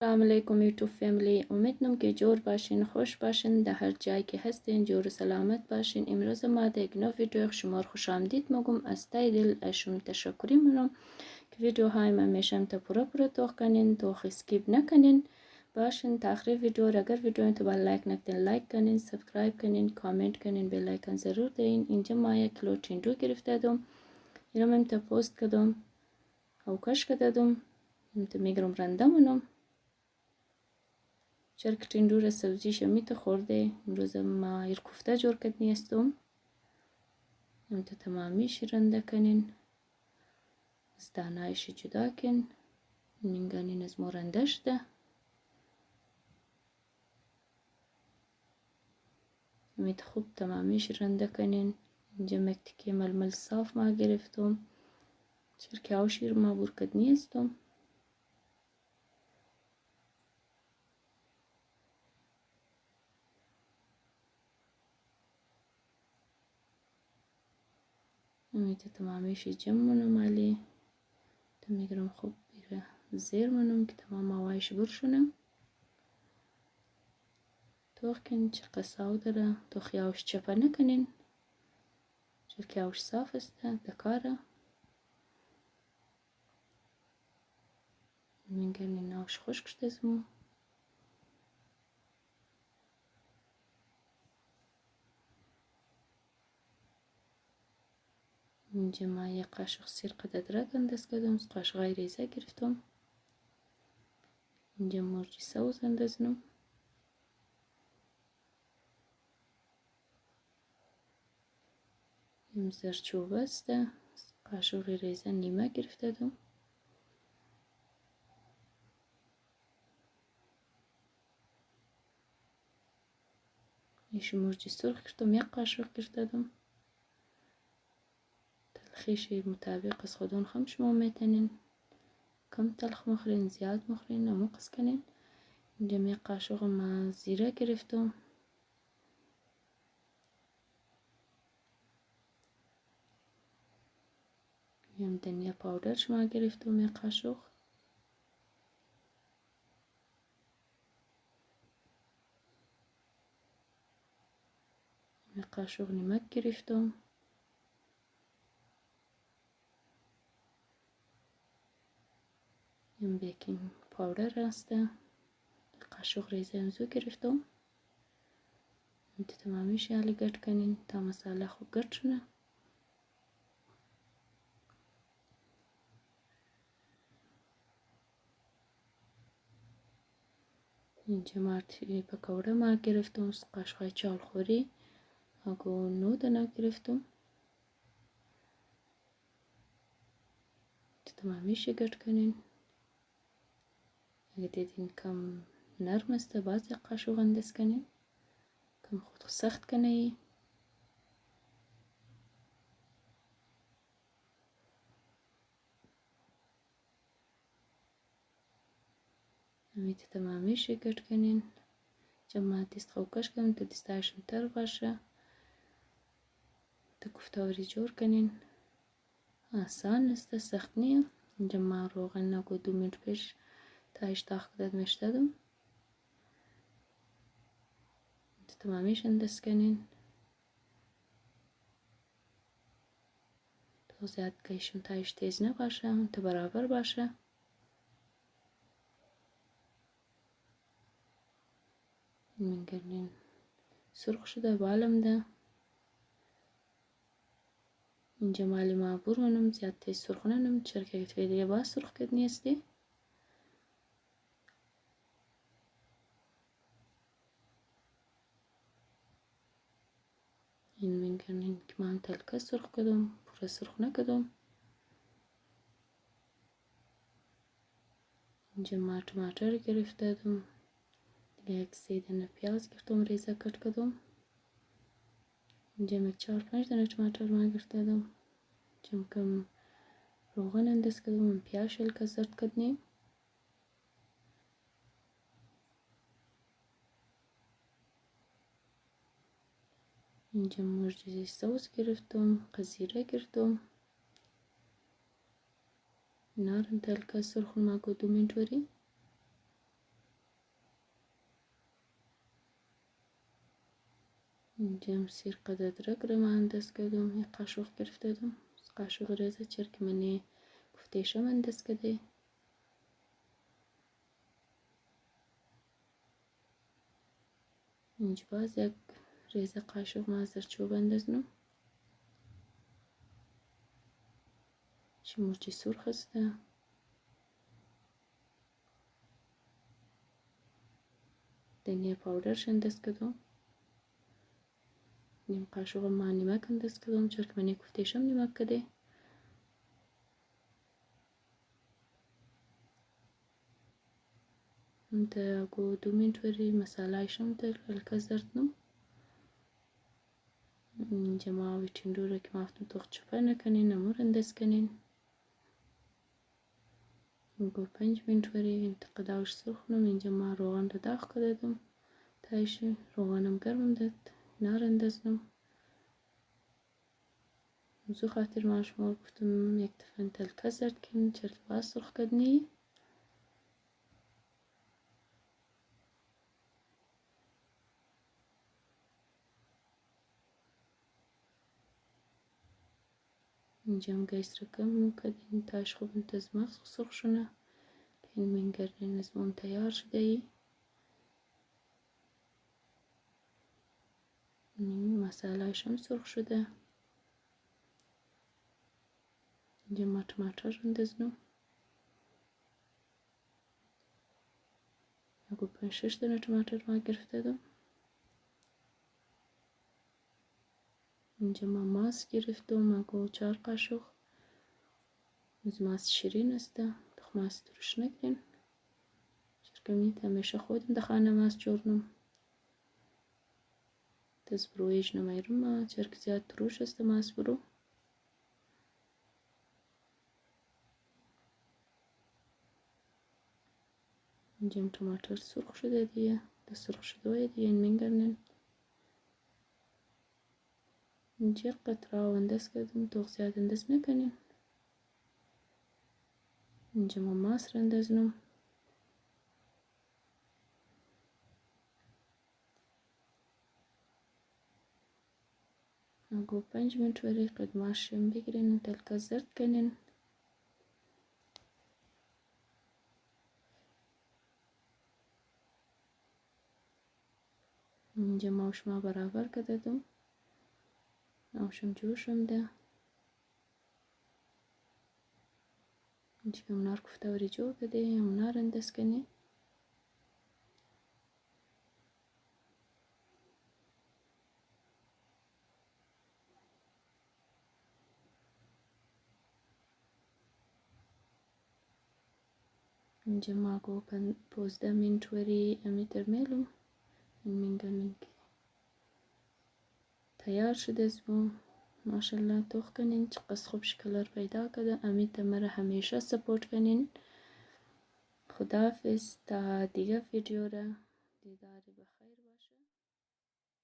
سلام علیکم یوتیوب فامیلی، امیدم که جور باشین، خوش باشین، در هر جایی که هستین جور و سلامت باشین. امروز ما در یک نو ویدیو شما خوش آمدید میگم. از ته دل از شما تشکری میکنم که ویدیوهای من میشم تا پورا توخ کنین، توخ اسکیپ نکنین باشین تا آخر ویدیو. اگر ویدیو تو با لایک نکردین لایک کنین، سابسکرایب کنین، کامنت کنین، بیل آیکن ضرور دین. اینجا ما یک کیلو تیندو گرفته دم، اینو من تا پوست کردم او کش کردم، تو میگرم رنده منم. چرا که تیندو را سبزیش میت خورده. امروز ما ایر کوفته جور کردنی استم، امت تمامیش رنده کنین، از دانایش جدا کن، منگانین از مو رنده شده. میت خوب تمامیش رنده کنین. اینجا مکتکی ململ صاف ما گرفتم، چرا که او شیر ما بور کردنی استم. میت تمامیش جمع منم علی تو میگرم خوب بیره زیر منم که تمام آوایش برشونه. توخ کن چه قصاو داره، توخ یاوش چپا نکنین چرا که یاوش صاف است دکاره. منگرنین آوش خشک شده زمو. اینجا ما یک قاشق سیر قدرت انداز کردم، قاشقای ریزه گرفتم. اینجا مرچ سوز اندازنم، این زرچوبه است، قاشق ریزه نیمه گرفته دم. ایش مرچ سرخ گرفتم یک قاشق گرفته دم. تلخیش مطابق از خودون خم شما میتونین، کم تلخ مخورین زیاد مخورین نمو قص کنین. اینجا یک قاشق ما زیره گرفتم، یم دنیا پاودر شما گرفتم یک قاشق. یک قاشق نمک گرفتم. یم بیکینگ پاودر است، قاشق ریزه امزو گرفتم. اینجا تمامیش حالی گرد کنین تا مساله خوب گرد شونه. اینجا مرتی پکوڑه ما گرفتم، قاشقای چال خوری اگو 9 دانه گرفتم. تمامیش گرد کنین. اگه دیدین کم نرم است باز یک قاشق انداز کنین، کم خود سخت کنه. امیت تمامیش گرد کنین. جمع دست خوکش کنین تا دستایشون تر باشه تا کوفته‌وری جور کنین. آسان است، سخت نیه. اینجا ما روغن نگو 2 منت پیش تایش داغ کدد میشتدم. تمامیش انداز کنین تا زیاد کهشون تایش تیز نباشه تا برابر باشه. منگرنین سرخ شده بالم ده. اینجا مالی ما بور منم زیاد تیز سرخ ننم، چرا که دیگه باز سرخ کد نیستی. این منگرنین که من تلکه سرخ کدم پورا سرخ نکدم. اینجا ما ټماټر گرفته دم، دیگه یک 3 دانه پیاز گرفتم ریزه کٹ کدم. اینجا یک 4-5 دانه ټماټر ما گرفته دم. اینجا کم روغن انداز کدم، پیاز شلکه زرد کدنیم. اینجا مرچ سوز گرفتم، قزیره گرفتم. نارن تلکه سرخ ما گو 2 منت وری. اینجا سرقه ادرک رو مهندس کردم، یک قاشق گرفته دم، قاشق ریزه چرک منی گفتهشم مهندس کده. اینجا باز یک ریزه قاشق مازر چوب اندازنم. چی مرچی سرخ هسته. دنیا پاودرش انداز کردم. نیم قاشق ما نمک انداز کردم چرک منی گفتهشم نمک کده. انت گو 2 منت وری مسالهشم در الکا زردنم. اینجا ما ویتین رو که مافتم توخت چپر نکنین نمور انداز کنین. گو 5 منت وری انتقداوش سرخنم. اینجا ما روغن رو داغ کردم تایشی روغنم گرم داد نار اندازنم. زو خاطر ما شما گفتم یک دفعه انت الکا زرد کن چرک باز سرخ کردنی. اینجا هم گیس رو کم کردین تاش خوب انتظمه سرخ شونه که این منگرین نزمون تیار شده ای. مسالهشم سرخ شده. اینجا ما ټماټر اندازنم. اگه 5-6 دانه ټماټر ما گرفته دم. اینجا ما ماست گرفتم اگه 4 قاشق. از ماست شیرین است. تخم ماست درش نگیرین. شرکمیت همیشه خودم در خانه ماست جورنم. دست برویج نمیرم چرک زیاد تروش است ماست برو. اینجا ټماټر سرخ شده دیگه. د سرخ شده دیگه این منگرنن. اینجا قطره انداز کردم توخ زیاد انداز نکنین. اینجا ما ماست را اندازنم. اگه 5 منت وری قدماشم بگیرین تلکا زرد کنین. اینجا ماوش ما برابر کرده دم. ماوشم جوشم ده. اینجا همنار کفته وری جو کده همنار انداز کنین. اینجا ما گو 15 منت وری امیتر میلم. این منگرنن که تیار شده از بو. ماشالله توخ کنین چقدر خوب شکلر پیدا کرده. امیت مرا همیشه سپورت کنین. خداحافظ تا دیگه ویدیو را دیدار بخیر.